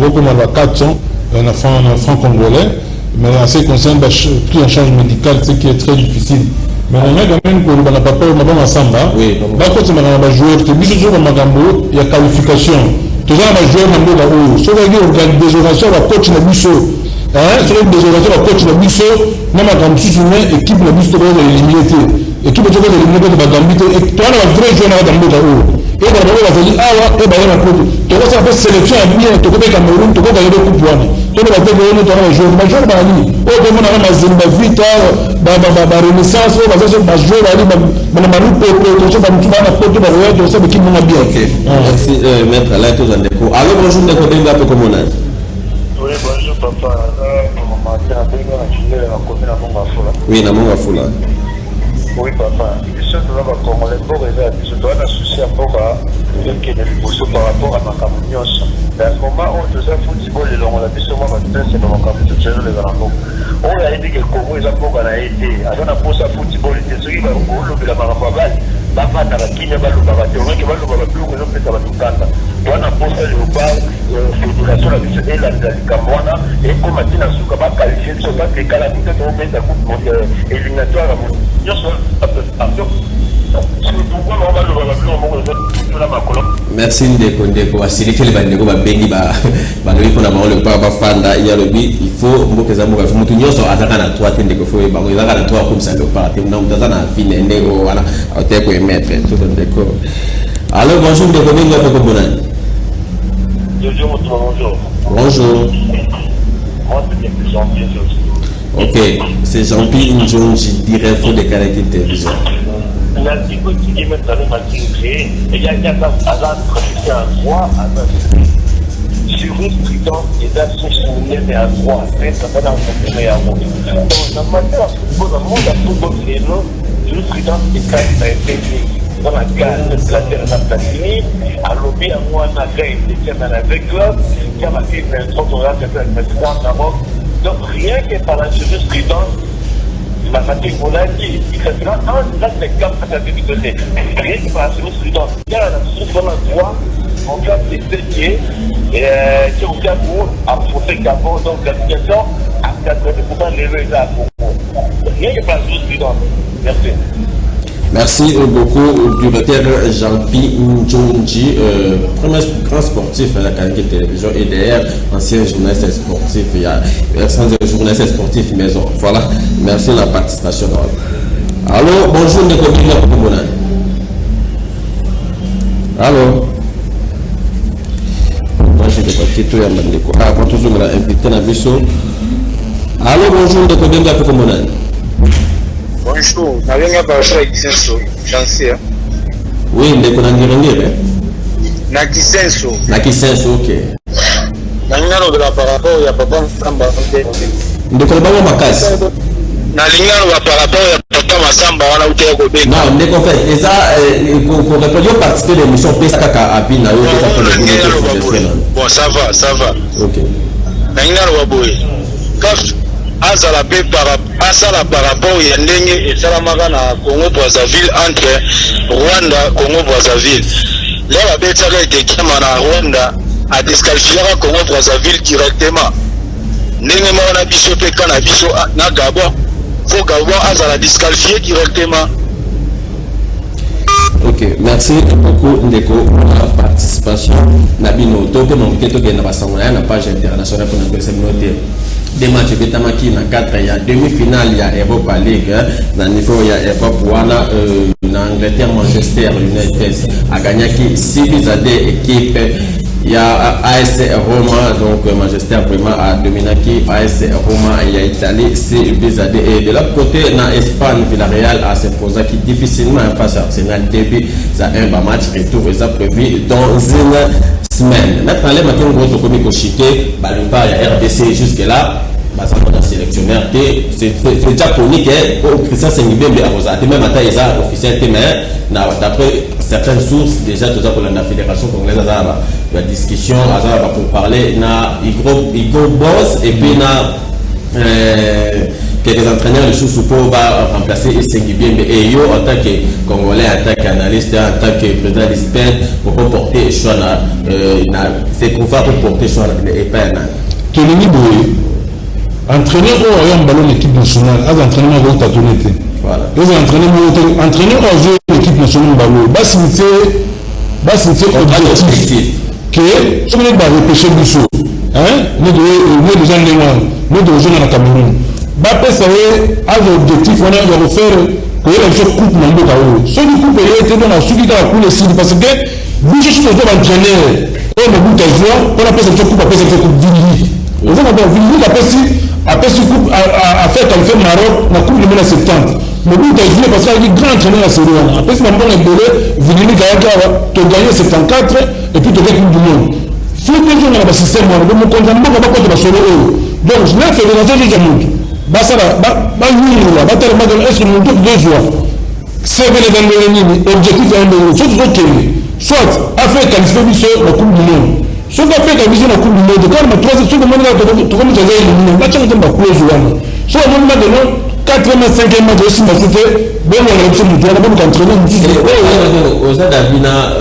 comme on a 400, un franc congolais, mais en ce qui concerne tout en charge médicale, ce qui est très difficile. Mais on a quand même qu'on n'a pas peur, on a ensemble. Oui. Quand on a joué, il y a qualification. Tout ça, on a joué là-haut. Sauf qu'il y a des orations, la coach n'a plus chaud. Sur des orations, la coach n'a plus chaud. Même quand tu souviens, l'équipe n'a plus chaud de l'éliminer. L'équipe n'a plus chaud de l'éliminer de Bagambit. Et toi, on a un vrai joueur dans là-haut. Et dans le on a dit, ah ouais, et bien, il y a un peu. Tu vois, ça fait sélection à bien, tu vois, Cameroun, tu vois, il y a des coupes. Tu vois, tu as joué, majeur, Bali. Oh, comment on a ma Zimbabwe, Renaissance, majeur, merci, maître Alain Tozandeko. Alors, bonjour, Ndeko Benga, peu comme on a. Oui, bonjour, papa. Oui, na monga fula. Oui, papa. Je suis Congolais, je dois associer à par rapport à ma communion. À ce moment où tout ça football, on a vu seulement ma tête, c'est dans ma communion, les alentours. On a dit que le Congo est un peu à été. Alors, on a posé à football, c'est ce qui va au lobby la marababale. Baba na Kenya balu baba teonga ke balu baba plus ko pesa batukanda wana posa leopard fédération la biso et la Likamwana et comme tina suka ba qualifier so ba ke kala kuta to beta coupe éliminatoire yo so merci Ndeko asilike le bandeko babengi balobi mpona bango lepa bafanda ya lobi il faut mboka eza mboka mutu nyonso azaka na toi te ndeko fo bango ezaka na toi akomisa leopard te na mutu aza na fine ndeko wana aute koemetre tout Ndeko. Alors bonjour Ndeko bengi ape kobonani. Bonjour. Moi c'est Jean-Pierre. Ok, c'est Jean-Pierre Njonji, directeur de Canal Télévision. La difficulté qui est maintenant créée, il y a un droit à jurisprudence et d'associer mais à droit, mais ça va dans le monde à droit. Donc, dans le monde à football, c'est non, jurisprudence et quand ça a été dans la case de la terre de la fini, à lobby à moi, on a fait avec club, qui a marqué 23 dollars de président d'abord. Donc, rien que par la jurisprudence, la fatigue, on l'a dit, il fait là, c'est comme ça que tu faisais. Rien que par la jurisprudence, il y a la jurisprudence droit, on peut s'expliquer, et qui on fait pour affronter Gabon, donc l'application, à 80% lever là pour rien que par la jurisprudence. Merci. Merci beaucoup, directeur Jean-Pierre Njonji, premier grand sportif à la qualité télévision et d'ailleurs ancien journaliste sportif, il y a journaliste sportif maison. Voilà, merci de la participation. Allô, bonjour Ndeko Benga Koumounan. Allô. Moi je vais pas quitter Ndeko. Ah, quand toujours me invité na biso. Allô, bonjour Ndeko Benga Koumounan. Bonjour, nabenga par rapport à Kisenso, chanceux. Oui, Ndeko Nangirengere. Na Kisenso, ok. Nangano de la par rapport à Papa Masamba. Ndeko Bango Makasi. Nalingano par rapport à Papa Masamba, on a outé ko benga. Non, Ndeko fait, et ça, qu'on répond participer à l'émission Pesaka à Bina, bon, ça va. Ok. Nangano wa boy. Kaf azala pe asala par rapport à ndenge esalamaka na Congo Brazzaville entre Rwanda Congo Brazzaville. Là la betaka etekama na Rwanda a disqualifiera Congo Brazzaville directement. Ndenge moko na biso pe kana biso na Gabon. Faut Gabon azala disqualifié directement. Ok, merci beaucoup Ndeko pour la participation. Nabino, donc mon petit qui est dans la page internationale pour nous présenter des matchs de Tamaki dans 4, il y a demi-finale, il y a Europa League, dans le niveau il y a Europa Wana, en Angleterre, Manchester United a gagné 6-2 équipe. Il y a AS Roma, donc Manchester vraiment a dominé AS Roma, il y a Italie, 6-2. Et de l'autre côté, dans Espagne, Villarreal a s'imposé qui difficilement face à Arsenal, début, ça a un match retour, et ça prévu dans une semaine. Maintenant, les matins, on va commis Koshike, il y a RDC jusque là, la sélection. sélectionneur, c'est déjà connu que Christian Sengibembe a osé, même à taille officiel, mais d'après certaines sources, déjà, tout ça pour la fédération congolaise, la discussion, pour parler, Igor Boss et puis quelques entraîneurs de Choussoupo va remplacer Sengibembe et yo en tant que Congolais, en tant qu'analyste, en tant que président de l'ISPEN, pour porter choix, c'est pour faire porter choix et pas Tolini Boye, entraîneur au ballon l'équipe nationale, à entraînement à votre tonalité. Voilà. Les entraîneurs à jouer l'équipe nationale ballon, c'est objectif. Que je ne vais pas repêcher du saut. Nous devons déjà nous devons jouer dans la Cameroun. Bappé savait à l'objectif, on a refaire que les autres coupes n'ont pas eu. Ceux qui coupent étaient dans la suite de la cour aussi parce que nous je suis toujours entraîneur. On a beaucoup de joueurs, on appelle cette coupe, appelle cette coupe Vili. On a Vili après si coupe à faire qualifier Maroc, la coupe de 1970. Mais nous de joueurs parce qu'il y a des grands entraîneurs à Série A. Après si on a bon ébolé, Vili Gayaka, tu as gagné 74 et puis tu as gagné Coupe du Monde. Faut que les gens aient un système, on ne comprend pas pourquoi tu vas sur le. Donc je l'ai fait dans un jeu de monde. Basara, est-ce que nous devons deux joueurs c'est les ennemis, objectif est un euro. Soit à faire qualifier la Coupe du Monde. Soit à faire qualifier la Coupe du Monde. Quand on a trois sections de monde, tu commences à gagner le monde. Là, tu as un peu de joueurs. Soit on a maintenant 4e, 5e match aussi, mais c'était bon, on a l'option de jouer. On a entraîné. Aux Adavina,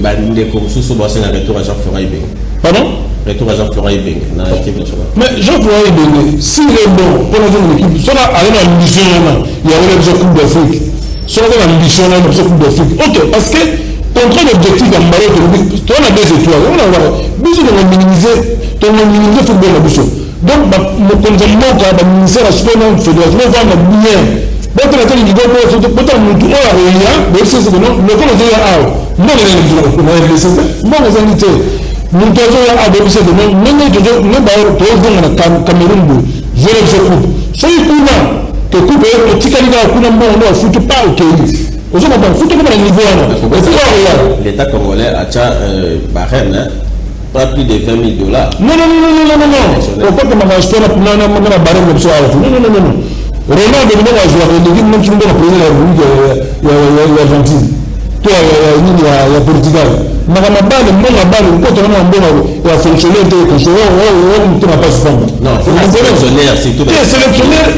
Bandé, comme sous Soubassin, un retour à Jean-Florent Ibeng. Pardon? Retour à Jean-Florent Ibeng dans l'équipe nationale. Mais Jean-Florent Ibeng, s'il est bon pour la zone de l'équipe, soit là, aller dans l'ambition, il y a une Coupe d'Afrique. Soit dans l'ambition, il y a une Coupe d'Afrique. Ok, parce que ton grand objectif en Maroc, tu as 2 étoiles. On va minimiser le football en ambition. Donc, mon conditionnement, quand le ministère a super non fédération, on va bien. Donc, on a dit que on a dit mais c'est ce que non, le on a dit non, nous devons avoir ce que nous devons Cameroun, je le coupe. Soyez courant que coupe est petit candidat à Kounamba, on ne fout pas au pays. Aux gens ne foutent pas le niveau. L'État congolais a déjà barème, pas plus de $20,000. Non. Pourquoi tu m'as acheté la barème comme ça? Non. Ronaldo a joué avec l'équipe, même si nous avons pris l'Argentine. Toi, il y a Portugal. Mais la balle, quand on a un bon fonctionnaire, on n'a pas souvent. Non, fonctionnaire, c'est tout. Sélectionnaire,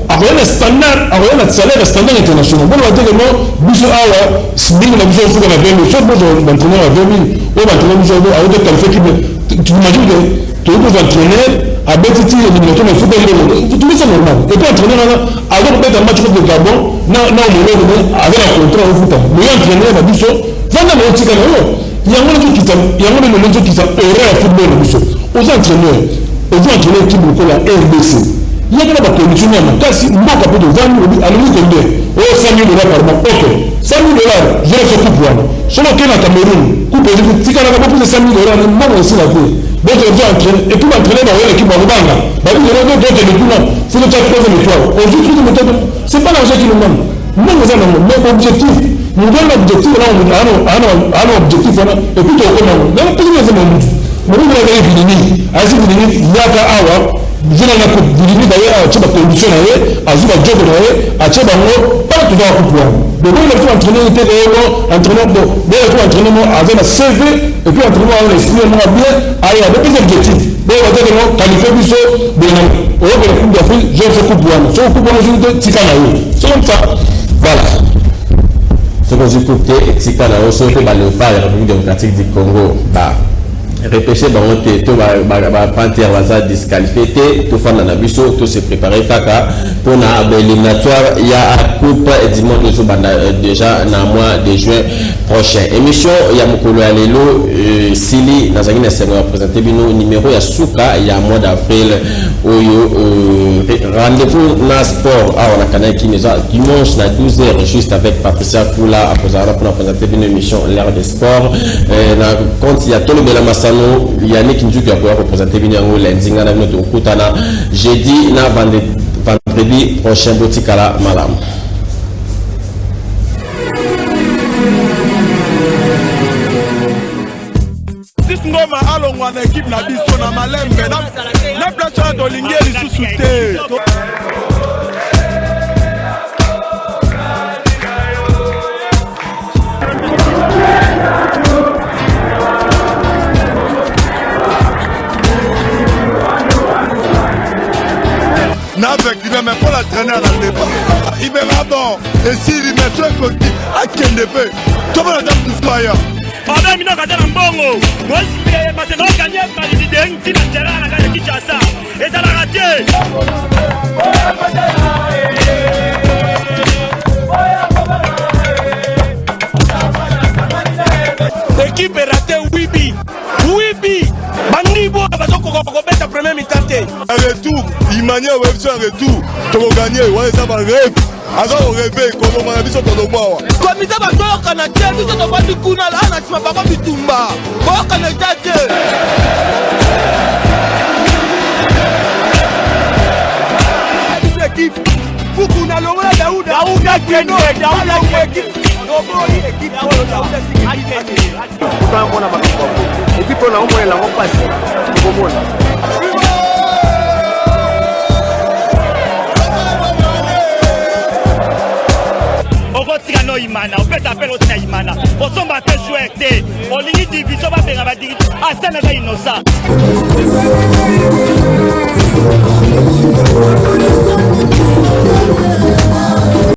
rien de standard, rien de salaire standard international. Bon, on va dire que non, Bousso Awa, Sibing, la Bousso Fouga, la 20 000, soit moi, l'entraîneur à 20 000, on va entraîner Bousso Awa, avec qualifié qui imagines que tu es entraîneur, à Betty, éliminateur, mais il faut gagner. Tu mets ça normal. Et puis entraîneur, avec peut-être un match contre le Gabon, non, avec un contrat au foot. Mais entraîneur, la Bousso, il y a un autre qui sont heureux à football, aux entraîneurs, qui beaucoup la RDC. Il y a des conditions, si on a de 20 000, à l'année combien? Oh, $100,000 par mois. Ok. $100,000, je vais faire coupe. Seulement qu'il y a Cameroun, coupe, si on a plus de $100,000, on va aussi la paix. Donc, on va entraîner. Et puis, l'entraîner dans l'équipe en Rwanda. Il y a d'autres équipes. Il faut le faire 3e étoile. Ce n'est pas l'argent qui nous manque. Non, mais notre objectif. Nous avons un objectif, là, on a un objectif, et puis, on a plus de monde. Nous avons fini. À ce fini, il y a un je n'ai pas de d'ailleurs, tu vas conditionner, à Zuba Job, à Tchebango, pas tout va pouvoir. Donc, il faut entraîner, entraînement, avec un CV, et puis entraînement avec l'esprit, bien, aller avec des objectifs. Donc, on va dire que non, qualifier du saut, au niveau de la Coupe d'Afrique, je fais coupe pour moi. Sur coupe, je vais Tikanaï. C'est comme ça. Voilà. Ce que j'ai écouté, Tikanaï, sur le Léopard, la République démocratique du Congo, repêché bangote to ba Panther waza disqualifié to fana na biso to se préparer kaka pour na éliminatoire il y a coupe dimanche déjà na mois de juin prochain émission ya mokolo ya lelo Sili nazangi na sengo présenter bino numéro ya suka ya mois d'avril oyo rendez-vous na sport à la canal Kineza dimanche na 12h juste avec Patricia Kula apposara pour présenter bino émission l'ère des sports na compte ya Tolo Bela Masano Yannick Njuki va représenter Binyango lundi ngana notre kutana jeudi na vendredi prochain botikala malam. Ngoma alongwa na équipe na biso na malembe na place ya dolingi lisusu te. N'avec lui même pour l'entraîner dans le débat. Il me va bon. Et s'il me fait que à Kendepe, tout le monde a tout fire. Pendant mina kata na mbongo, moi si parce que on gagne par les idées qui na terrain na kata Kinshasa. Et ça l'a raté. L'équipe est ratée, Wibi. Bandibo, la première mi-temps. Un retour, il manie un retour. Tu vas gagner, ouais, ça va rêver. Alors on rêve, comme on a dit sur ton bois. Comme il va au Canada, nous sommes pas du coup là, on a pas pas du tout bas. Au Canada. Cette équipe, beaucoup na lola Daouda Keno, Daouda équipe. Équipe on a au moins la repasse. Tirano Imana, on peut s'appeler au Imana. On s'en va faire jouer. On limite division, on va faire un division. Ah, ça n'est pas innocent.